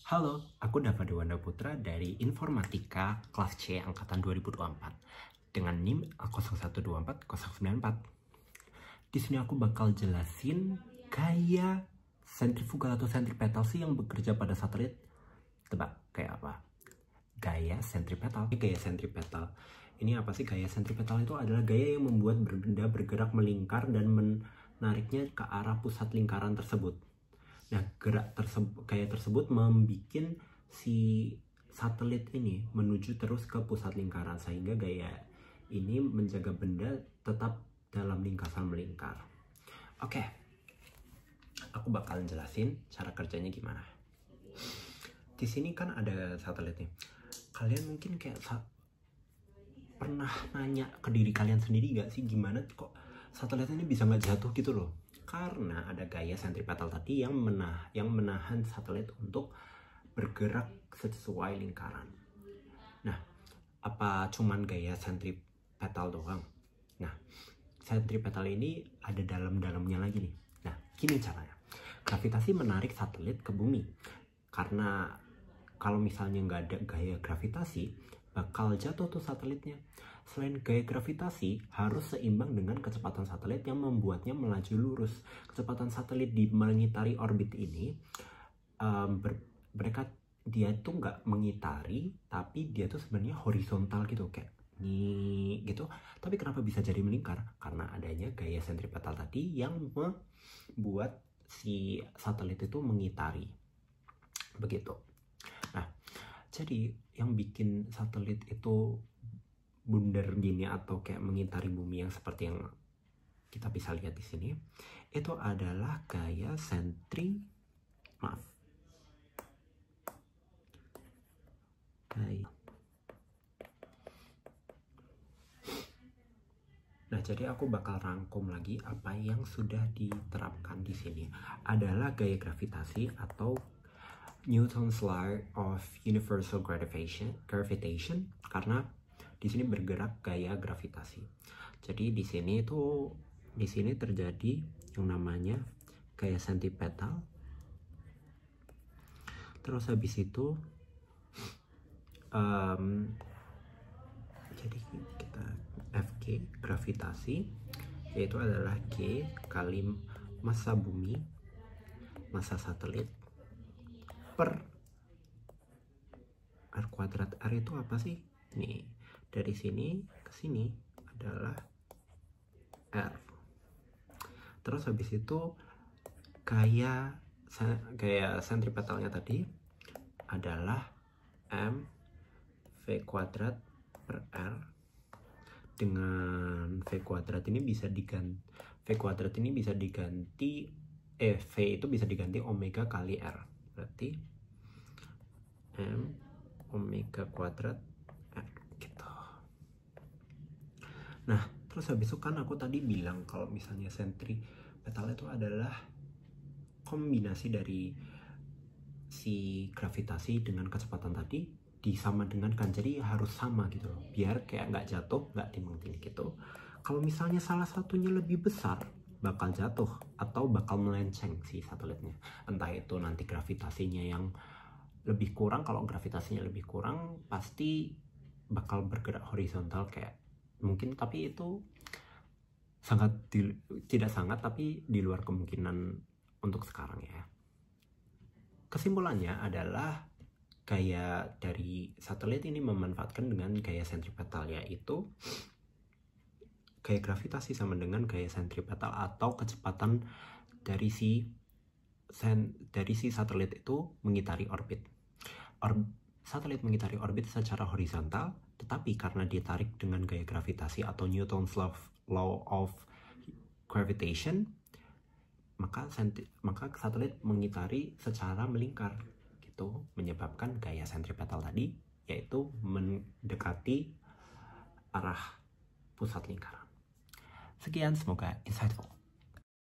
Halo, aku Dava Dewanda Putra dari Informatika kelas C angkatan 2024 dengan NIM 0124094. Di sini aku bakal jelasin gaya sentrifugal atau sentripetal yang bekerja pada satelit. Tebak kayak apa? Gaya sentripetal. Gaya sentripetal. Ini apa sih gaya sentripetal? Itu adalah gaya yang membuat benda bergerak melingkar dan menariknya ke arah pusat lingkaran tersebut. Nah, gaya tersebut membuat si satelit ini menuju terus ke pusat lingkaran, sehingga gaya ini menjaga benda tetap dalam lingkaran melingkar. Oke, aku bakalan jelasin cara kerjanya gimana. Di sini kan ada satelitnya. Kalian mungkin kayak pernah nanya ke diri kalian sendiri gak sih, gimana kok satelit ini bisa nggak jatuh gitu loh? Karena ada gaya sentripetal tadi yang menahan satelit untuk bergerak sesuai lingkaran. Nah, apa cuman gaya sentripetal doang? Nah, sentripetal ini ada dalam-dalamnya lagi nih. Nah, gini caranya. Gravitasi menarik satelit ke bumi. Karena kalau misalnya nggak ada gaya gravitasi, bakal jatuh tuh satelitnya. Selain gaya gravitasi, harus seimbang dengan kecepatan satelit yang membuatnya melaju lurus. Kecepatan satelit di mengitari orbit ini, dia tuh nggak mengitari, tapi dia tuh sebenarnya horizontal gitu, kayak nih gitu. Tapi kenapa bisa jadi melingkar? Karena adanya gaya sentripetal tadi yang membuat si satelit itu mengitari. Begitu. Nah, jadi yang bikin satelit itu bundar gini atau kayak mengitari bumi yang seperti yang kita bisa lihat di sini, itu adalah gaya Nah, jadi aku bakal rangkum lagi apa yang sudah diterapkan di sini. Adalah gaya gravitasi atau Newton's Law of Universal Gravitation karena di sini bergerak gaya gravitasi. Jadi di sini terjadi yang namanya gaya sentripetal. Terus habis itu jadi kita Fg gravitasi, yaitu adalah G kali massa bumi, massa satelit, per R kuadrat. R itu apa sih? Nih, dari sini ke sini adalah R. Terus habis itu gaya sentripetalnya tadi adalah M V kuadrat per R. Dengan V kuadrat ini bisa diganti V itu bisa diganti omega kali R. Berarti M omega kuadrat R gitu. Nah, terus habis itu kan aku tadi bilang kalau misalnya sentripetal itu adalah kombinasi dari si gravitasi dengan kecepatan tadi disama dengan kan, jadi harus sama gitu loh, biar kayak nggak jatuh, nggak timbang-tindih gitu. Kalau misalnya salah satunya lebih besar, bakal jatuh atau bakal melenceng si satelitnya. Entah itu nanti gravitasinya yang lebih kurang. Kalau gravitasinya lebih kurang, pasti bakal bergerak horizontal kayak mungkin, tapi itu tapi di luar kemungkinan untuk sekarang ya. Kesimpulannya adalah gaya dari satelit ini memanfaatkan dengan gaya sentripetal, yaitu gaya gravitasi sama dengan gaya sentripetal atau kecepatan dari si satelit itu mengitari orbit. Satelit mengitari orbit secara horizontal, tetapi karena ditarik dengan gaya gravitasi atau Newton's Law of Gravitation, maka satelit mengitari secara melingkar gitu, menyebabkan gaya sentripetal tadi, yaitu mendekati arah pusat lingkaran. Sekian, semoga insightful.